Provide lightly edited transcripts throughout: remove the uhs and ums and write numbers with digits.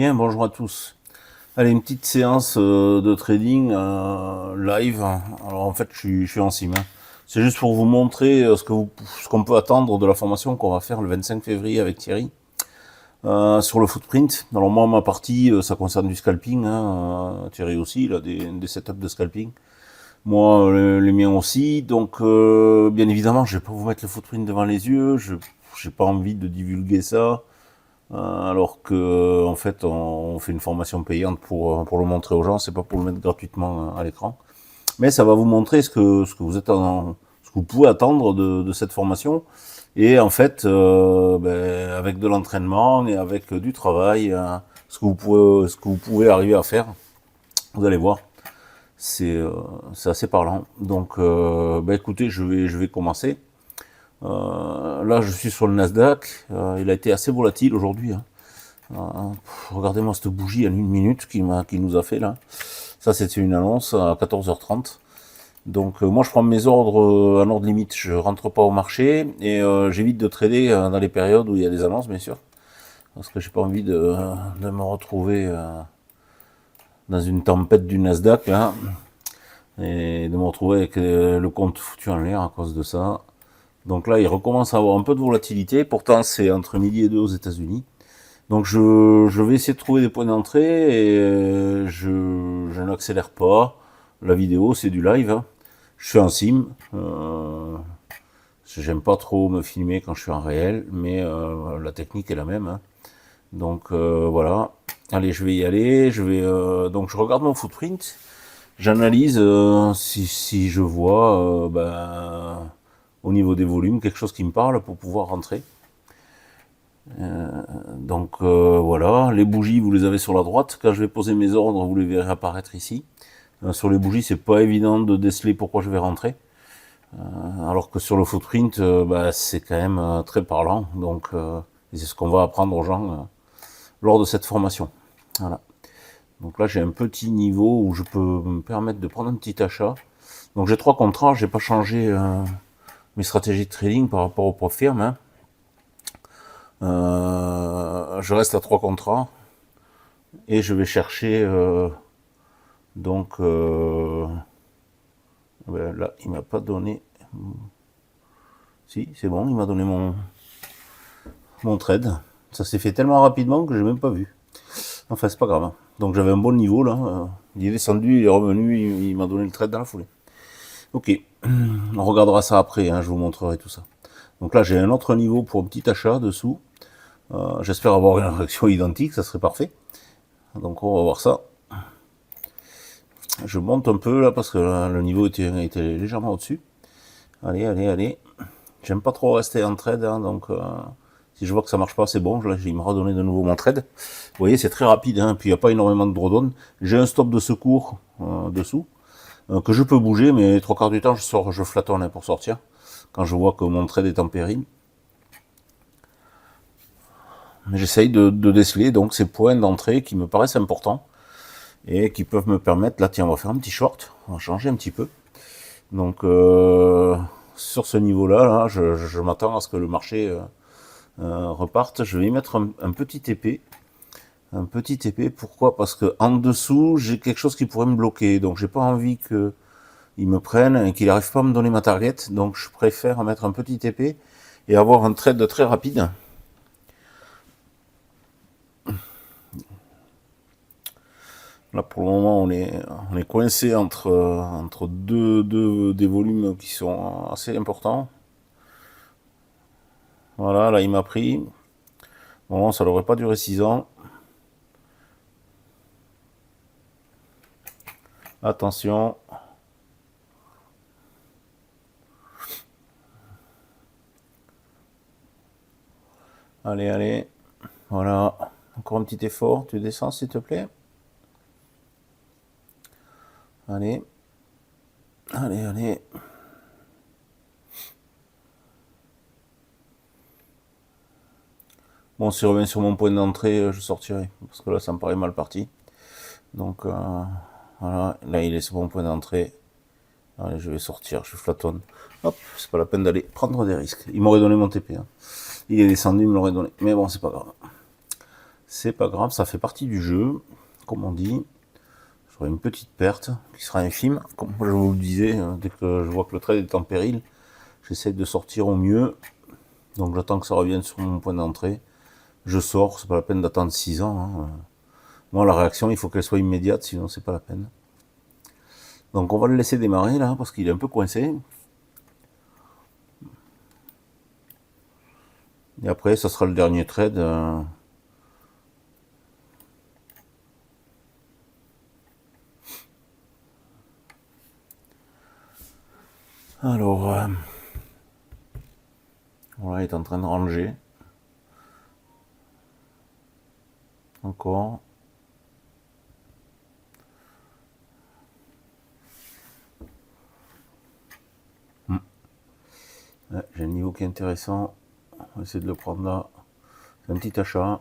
Bien, bonjour à tous. Allez, une petite séance de trading live. Alors en fait, je suis en sim, hein. C'est juste pour vous montrer ce qu'on peut attendre de la formation qu'on va faire le 25 février avec Thierry sur le footprint. Alors moi, ma partie, ça concerne du scalping, hein. Thierry aussi, il a des setups de scalping. Moi, les miens aussi. Donc, bien évidemment, je vais pas vous mettre le footprint devant les yeux. Je j'ai pas envie de divulguer ça. Alors que en fait on fait une formation payante pour le montrer aux gens, c'est pas pour le mettre gratuitement à l'écran. Mais ça va vous montrer ce que vous ce que vous pouvez attendre de cette formation. Et en fait, avec de l'entraînement et avec du travail, ce que vous pouvez arriver à faire, vous allez voir, c'est assez parlant. Donc, écoutez, je vais commencer. Là, je suis sur le Nasdaq. Il a été assez volatile aujourd'hui, hein. Regardez-moi cette bougie en 1 minute qui nous a fait là. Ça, c'était une annonce à 14h30. Donc, moi, je prends mes ordres en ordre limite. Je rentre pas au marché et j'évite de trader dans les périodes où il y a des annonces, bien sûr, parce que j'ai pas envie de me retrouver dans une tempête du Nasdaq là, et de me retrouver avec le compte foutu en l'air à cause de ça. Donc là, il recommence à avoir un peu de volatilité. Pourtant, c'est entre midi et 2 aux États-Unis. Donc je vais essayer de trouver des points d'entrée et je n'accélère pas. La vidéo, c'est du live, hein. Je suis en sim. J'aime pas trop me filmer quand je suis en réel, mais la technique est la même, hein. Donc voilà. Allez, je vais y aller. Donc je regarde mon footprint. J'analyse si je vois au niveau des volumes quelque chose qui me parle pour pouvoir rentrer. Donc voilà, les bougies, vous les avez sur la droite. Quand je vais poser mes ordres, vous les verrez apparaître ici. Sur les bougies, c'est pas évident de déceler pourquoi je vais rentrer. Alors que sur le footprint, c'est quand même très parlant. Donc c'est ce qu'on va apprendre aux gens lors de cette formation. Voilà. Donc là, j'ai un petit niveau où je peux me permettre de prendre un petit achat. Donc j'ai 3 contrats, j'ai pas changé mes stratégies de trading par rapport au prof firme, hein. Je reste à 3 contrats et je vais chercher donc là il m'a pas donné, si c'est bon, il m'a donné mon trade. Ça s'est fait tellement rapidement que j'ai même pas vu. Enfin c'est pas grave, hein. Donc j'avais un bon niveau là, il est descendu, il est revenu, il m'a donné le trade dans la foulée. Ok, on regardera ça après, hein, je vous montrerai tout ça. Donc là j'ai un autre niveau pour un petit achat dessous. J'espère avoir une réaction identique, ça serait parfait. Donc on va voir ça. Je monte un peu là parce que là, le niveau était légèrement au-dessus. Allez, allez, allez. J'aime pas trop rester en trade, hein, donc si je vois que ça marche pas, c'est bon. Là, il m'a redonné de nouveau mon trade. Vous voyez, c'est très rapide, hein, puis il n'y a pas énormément de drawdown. J'ai un stop de secours dessous, que je peux bouger, mais 3 quarts du temps, je flatonne, hein, pour sortir, quand je vois que mon trade est en péril. J'essaye de déceler donc ces points d'entrée qui me paraissent importants et qui peuvent me permettre, là tiens, on va faire un petit short, on va changer un petit peu. Donc sur ce niveau-là, là, je m'attends à ce que le marché reparte. Je vais y mettre un petit épée. Un petit épée, pourquoi? Parce que en dessous, j'ai quelque chose qui pourrait me bloquer. Donc j'ai pas envie qu'il me prenne et qu'il n'arrive pas à me donner ma target. Donc je préfère mettre un petit épée et avoir un trade très rapide. Là, pour le moment, on est coincé entre des volumes qui sont assez importants. Voilà, là, il m'a pris. Bon, ça n'aurait pas duré 6 ans. Attention. Allez, allez. Voilà. Encore un petit effort. Tu descends, s'il te plaît. Allez. Allez, allez. Bon, si je reviens sur mon point d'entrée, je sortirai. Parce que là, ça me paraît mal parti. Donc, voilà. Là, il est sur mon point d'entrée. Allez, je vais sortir. Je flatonne. Hop, c'est pas la peine d'aller prendre des risques. Il m'aurait donné mon TP, hein. Il est descendu, il me l'aurait donné. Mais bon, c'est pas grave. C'est pas grave, ça fait partie du jeu, comme on dit. J'aurai une petite perte qui sera infime. Comme je vous le disais, dès que je vois que le trade est en péril, j'essaie de sortir au mieux. Donc j'attends que ça revienne sur mon point d'entrée. Je sors, c'est pas la peine d'attendre 6 ans. Moi, la réaction, il faut qu'elle soit immédiate, sinon c'est pas la peine. Donc on va le laisser démarrer là, parce qu'il est un peu coincé. Et après, ça sera le dernier trade. Alors, voilà, il est en train de ranger. Encore. Ouais, j'ai un niveau qui est intéressant. On va essayer de le prendre là. C'est un petit achat.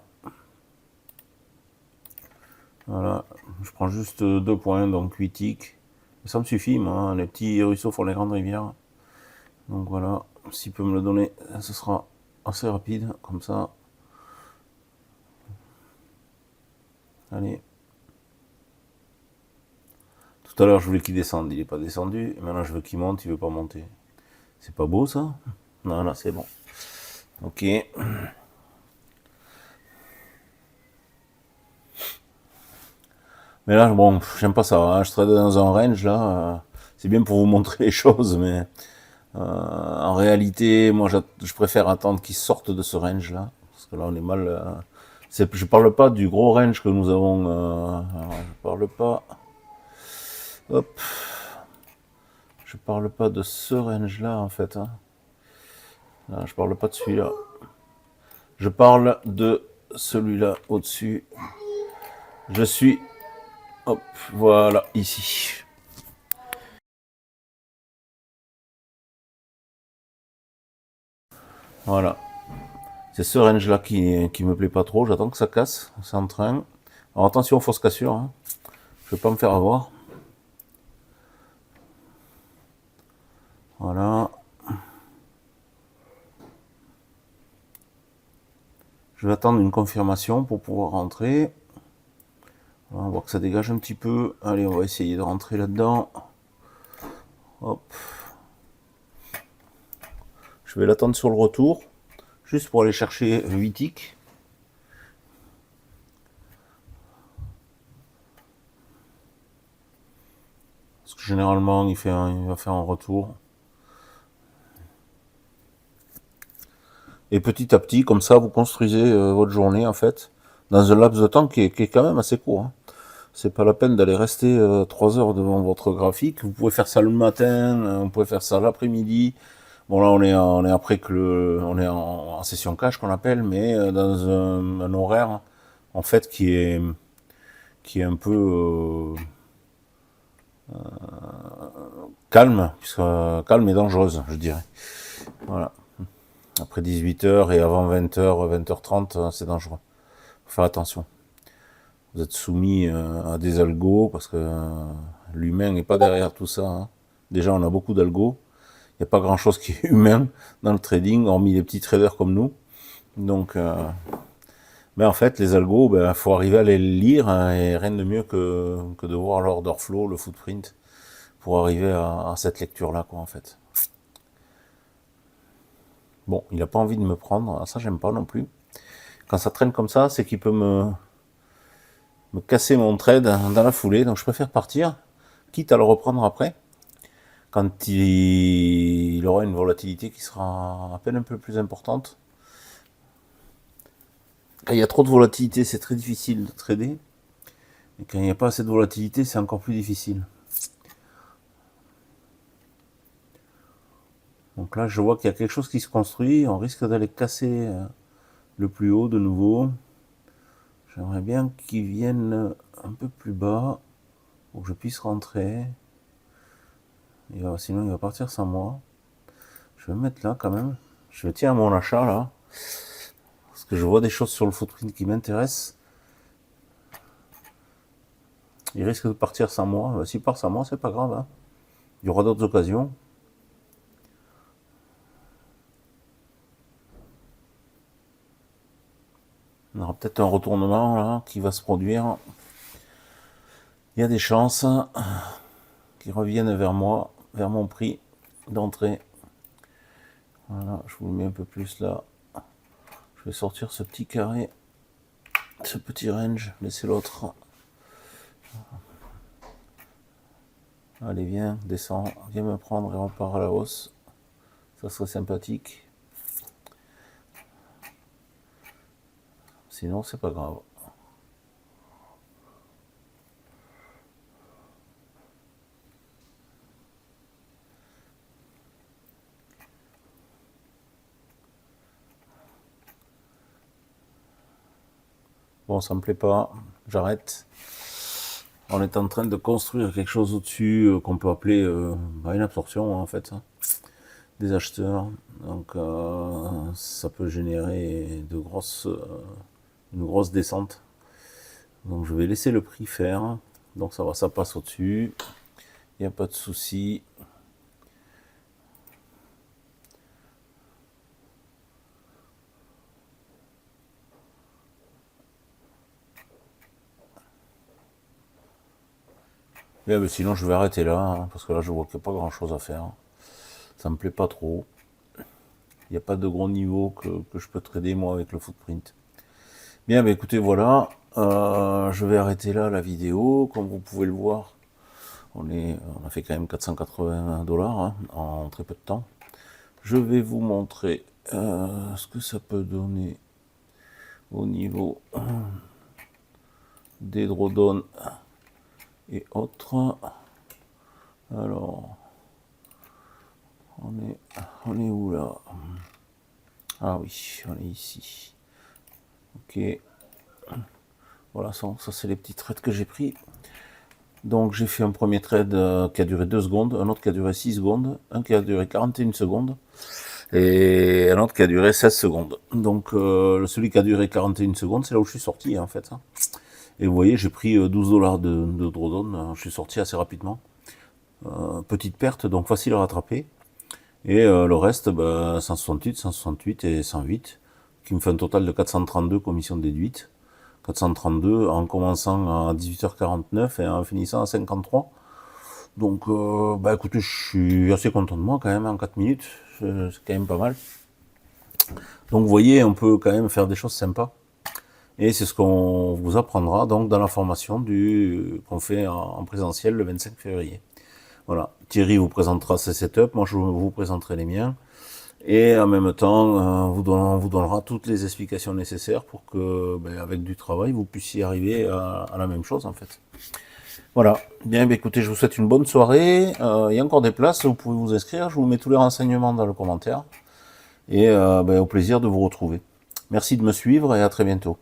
Voilà, je prends juste 2 points, donc 8 ticks. Ça me suffit, moi, hein. Les petits ruisseaux font les grandes rivières. Donc voilà, s'il peut me le donner, ce sera assez rapide, comme ça. Allez. Tout à l'heure, je voulais qu'il descende, il n'est pas descendu. Et maintenant, je veux qu'il monte, il veut pas monter. C'est pas beau, ça? Non, là, c'est bon. Ok. Mais là, bon, j'aime pas ça, hein. Je trade dans un range, là. C'est bien pour vous montrer les choses, mais en réalité, moi, je préfère attendre qu'ils sortent de ce range-là. Parce que là, on est mal. Je parle pas du gros range que nous avons. Alors, je parle pas. Hop. Je parle pas de ce range-là, en fait. Hein. Non, je parle pas de celui-là. Je parle de celui-là au-dessus. Je suis. Hop, voilà, ici. Voilà. C'est ce range-là qui me plaît pas trop. J'attends que ça casse. C'est en train. Alors attention, fausse cassure. Hein. Je vais pas me faire avoir. Voilà. Je vais attendre une confirmation pour pouvoir rentrer. On va voir que ça dégage un petit peu. Allez, on va essayer de rentrer là-dedans. Hop. Je vais l'attendre sur le retour. Juste pour aller chercher 8 ticks. Parce que généralement, il va faire un retour. Et petit à petit, comme ça, vous construisez votre journée, en fait, dans un laps de temps qui est quand même assez court. Hein. C'est pas la peine d'aller rester 3 heures devant votre graphique. Vous pouvez faire ça le matin, vous pouvez faire ça l'après-midi. Bon là on est après que on est en session cash qu'on appelle, mais dans un horaire en fait qui est un peu calme, puisque calme et dangereuse, je dirais. Voilà. Après 18 h et avant 20 h, 20 h 30, c'est dangereux. Faut faire attention. Vous êtes soumis à des algos parce que l'humain n'est pas derrière tout ça. Hein. Déjà, on a beaucoup d'algos. Il n'y a pas grand chose qui est humain dans le trading, hormis les petits traders comme nous. Donc, mais en fait, les algos, il faut arriver à les lire hein, et rien de mieux que de voir l'order flow, le footprint, pour arriver à cette lecture-là, quoi, en fait. Bon, il n'a pas envie de me prendre, ça j'aime pas non plus. Quand ça traîne comme ça, c'est qu'il peut me casser mon trade dans la foulée, donc je préfère partir, quitte à le reprendre après, quand il aura une volatilité qui sera à peine un peu plus importante. Quand il y a trop de volatilité, c'est très difficile de trader, et quand il n'y a pas assez de volatilité, c'est encore plus difficile. Donc là, je vois qu'il y a quelque chose qui se construit, on risque d'aller casser le plus haut de nouveau. J'aimerais bien qu'il vienne un peu plus bas pour que je puisse rentrer. Sinon, il va partir sans moi. Je vais me mettre là quand même. Je vais tirer mon achat là. Parce que je vois des choses sur le footprint qui m'intéressent. Il risque de partir sans moi. S'il part sans moi, c'est pas grave. Hein. Il y aura d'autres occasions. On aura peut-être un retournement là qui va se produire. Il y a des chances qu'ils reviennent vers moi, vers mon prix d'entrée. Voilà, je vous le mets un peu plus là. Je vais sortir ce petit carré, ce petit range, laisser l'autre. Allez, viens, descends, viens me prendre et on part à la hausse. Ça serait sympathique. Sinon, c'est pas grave. Bon, ça me plaît pas, j'arrête. On est en train de construire quelque chose au-dessus qu'on peut appeler une absorption en fait, des acheteurs. Donc ça peut générer une grosse descente. Donc je vais laisser le prix faire. Donc ça va, ça passe au-dessus. Il n'y a pas de souci. Mais sinon je vais arrêter là, parce que là je vois qu'il n'y a pas grand chose à faire. Ça me plaît pas trop. Il n'y a pas de gros niveau que je peux trader moi avec le footprint. Bien, bah écoutez, voilà. Je vais arrêter là la vidéo. Comme vous pouvez le voir, on a fait quand même 480 $ hein, en très peu de temps. Je vais vous montrer ce que ça peut donner au niveau des drawdowns et autres. Alors, on est où là? Ah oui, on est ici. Ok. Voilà, ça c'est les petits trades que j'ai pris. Donc j'ai fait un premier trade qui a duré 2 secondes, un autre qui a duré 6 secondes, un qui a duré 41 secondes, et un autre qui a duré 16 secondes. Donc celui qui a duré 41 secondes, c'est là où je suis sorti en fait. Et vous voyez, j'ai pris 12 $ de drawdown, je suis sorti assez rapidement. Petite perte, donc facile à rattraper. Et le reste, 168, 168 et 108, qui me fait un total de 432 commissions déduites. 432 en commençant à 18h49 et en finissant à 53. Donc, écoutez, je suis assez content de moi quand même en 4 minutes. C'est quand même pas mal. Donc, vous voyez, on peut quand même faire des choses sympas. Et c'est ce qu'on vous apprendra donc dans la formation qu'on fait en présentiel le 25 février. Voilà. Thierry vous présentera ses setups, moi je vous présenterai les miens. Et en même temps, on vous donnera toutes les explications nécessaires pour que, avec du travail, vous puissiez arriver à la même chose en fait. Voilà. Bien, écoutez, je vous souhaite une bonne soirée. Il y a encore des places, vous pouvez vous inscrire. Je vous mets tous les renseignements dans le commentaire. Et au plaisir de vous retrouver. Merci de me suivre et à très bientôt.